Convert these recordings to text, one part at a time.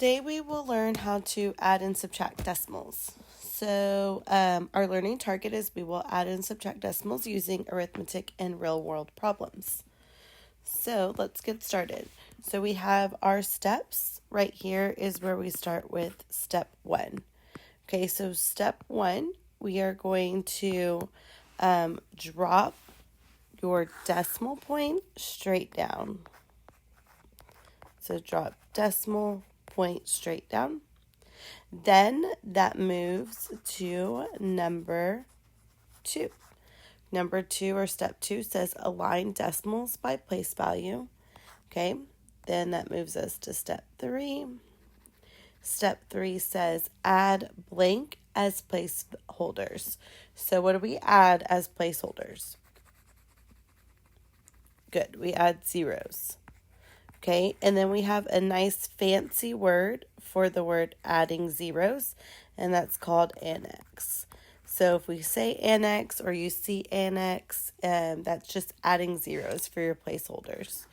today we will learn how to add and subtract decimals. So our learning target is we will add and subtract decimals using arithmetic and real-world problems. So let's get started. So we have our steps. Right here is where we start with step 1. Okay, so step 1, we are going to drop your decimal point straight down. So drop decimal point straight down. Then that moves to number 2. Number 2 or step 2 says align decimals by place value. Okay, then that moves us to step 3. Step 3 says add blank as placeholders. So what do we add as placeholders? Good, we add zeros. Okay, and then we have a nice fancy word for the word adding zeros, and that's called annex. So if we say annex or you see annex, that's just adding zeros for your placeholders.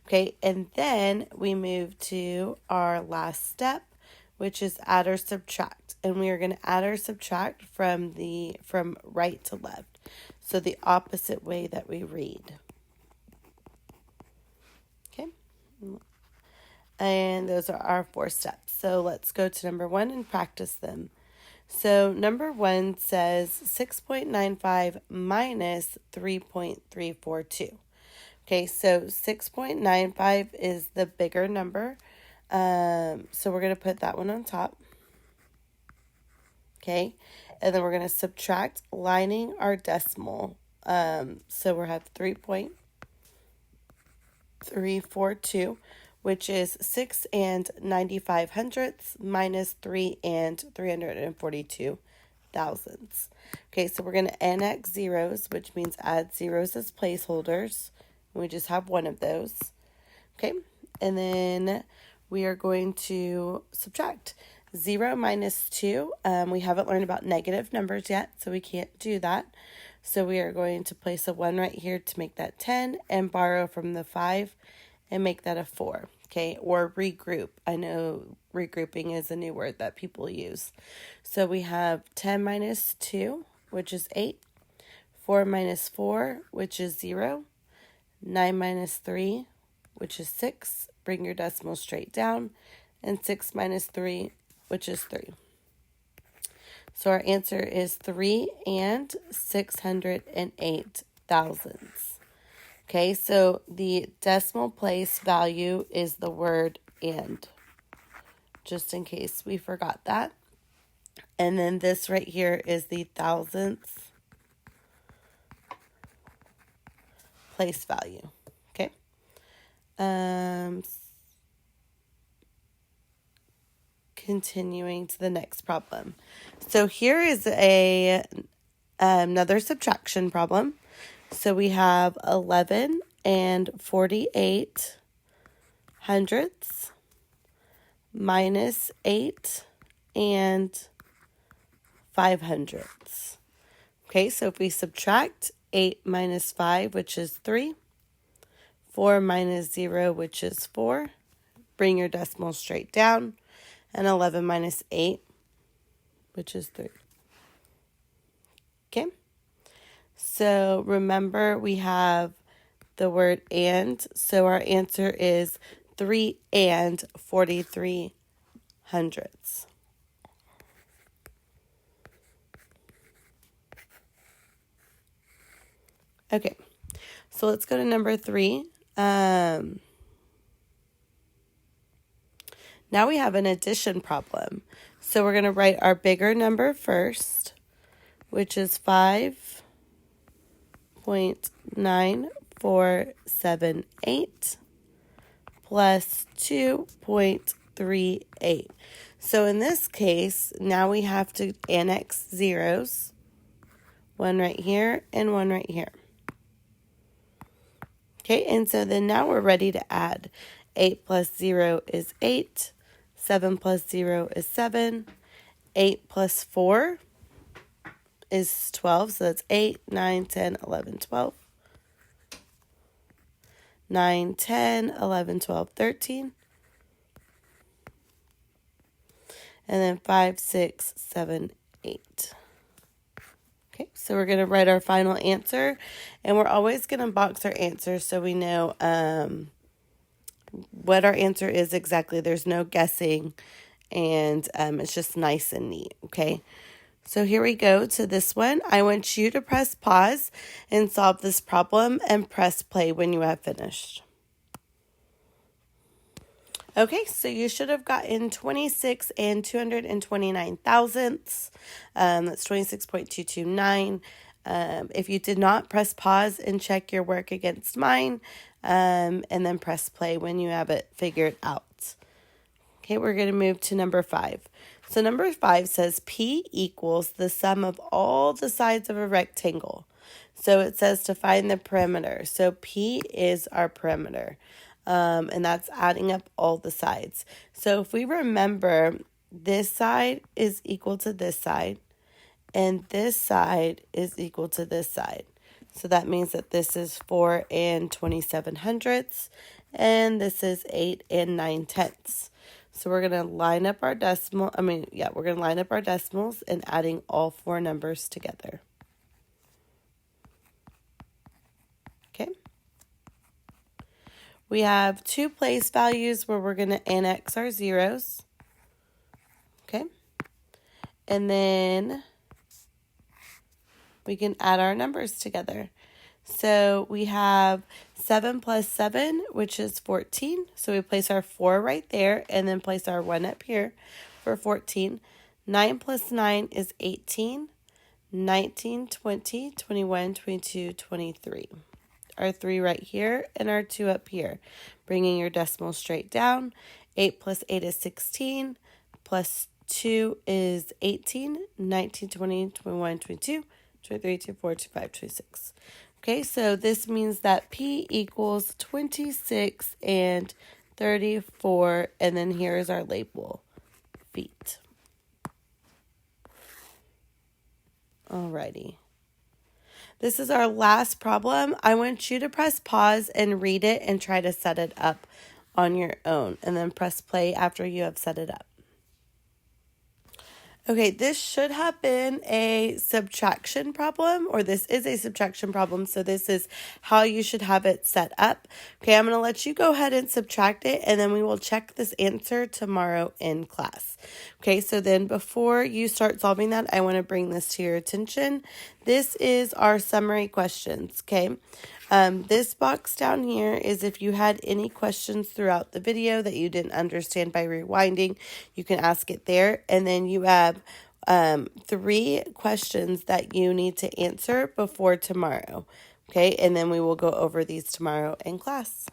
Okay, and then we move to our last step, which is add or subtract. And we are going to add or subtract from right to left. So the opposite way that we read. Okay. And those are our 4 steps. So let's go to number 1 and practice them. So number 1 says 6.95 minus 3.342. Okay, so 6.95 is the bigger number. So we're going to put that one on top. Okay, and then we're going to subtract lining our decimal. So we'll have 3.342, which is 6 and 95 hundredths minus 3 and 342 thousandths. Okay, so we're going to annex zeros, which means add zeros as placeholders. We just have one of those. Okay, and then we are going to subtract. 0 minus 2, we haven't learned about negative numbers yet, so we can't do that. So we are going to place a 1 right here to make that 10 and borrow from the 5 and make that a 4. Okay, or regroup. I know regrouping is a new word that people use. So we have 10 minus 2, which is 8. 4 minus 4, which is 0. 9 minus 3, which is 6. Bring your decimal straight down. And 6 minus 3, which is 3. So our answer is 3 and 608 thousandths. Okay, so the decimal place value is the word and, just in case we forgot that. And then this right here is the thousandths place value. Okay. Continuing to the next problem. So here is another subtraction problem. So we have 11 and 48 hundredths minus 8 and 5 hundredths. Okay, so if we subtract 8 minus 5, which is 3, 4 minus 0, which is 4, bring your decimal straight down, and 11 minus 8, which is 3. Okay, so remember we have the word and, so our answer is 3 and 43 hundredths. Okay, so let's go to number 3. Now we have an addition problem. So we're going to write our bigger number first, which is 5.9478 plus 2.38. So in this case, now we have to annex zeros. One right here and one right here. Okay, and so then now we're ready to add. 8 plus 0 is 8. 7 plus 0 is 7. 8 plus 4 is 12. So that's 8, 9, 10, 11, 12. 9, 10, 11, 12, 13. and then 5, 6, 7, 8. Okay, so we're going to write our final answer, and we're always going to box our answers so we know what our answer is exactly. There's no guessing, and it's just nice and neat, okay? So here we go to this one. I want you to press pause and solve this problem and press play when you have finished. Okay, so you should have gotten 26 and 229 thousandths. That's 26.229. If you did not, press pause and check your work against mine, and then press play when you have it figured out. Okay, we're going to move to number 5. So number 5 says P equals the sum of all the sides of a rectangle. So it says to find the perimeter. So P is our perimeter. And that's adding up all the sides. So if we remember, this side is equal to this side, and this side is equal to this side. So that means that this is 4 and 27 hundredths, and this is 8 and 9 tenths. So we're going to line up our we're going to line up our decimals and adding all 4 numbers together. Okay. We have 2 place values where we're going to annex our zeros. Okay. And then we can add our numbers together. So we have 7 plus 7, which is 14. So we place our 4 right there and then place our 1 up here for 14. 9 plus 9 is 18. 19, 20, 21, 22, 23. Our 3 right here and our 2 up here. Bringing your decimal straight down. 8 plus 8 is 16. Plus 2 is 18. 19, 20, 21, 22, 23, 24, 25, 26. Okay, so this means that P equals 26 and 34. And then here's our label, feet. Alrighty. This is our last problem. I want you to press pause and read it and try to set it up on your own, and then press play after you have set it up. Okay, this should have been a subtraction problem, or this is a subtraction problem, so this is how you should have it set up. Okay, I'm going to let you go ahead and subtract it, and then we will check this answer tomorrow in class. Okay, so then before you start solving that, I want to bring this to your attention. This is our summary questions, okay? This box down here is if you had any questions throughout the video that you didn't understand by rewinding, you can ask it there. And then you have 3 questions that you need to answer before tomorrow. Okay, and then we will go over these tomorrow in class.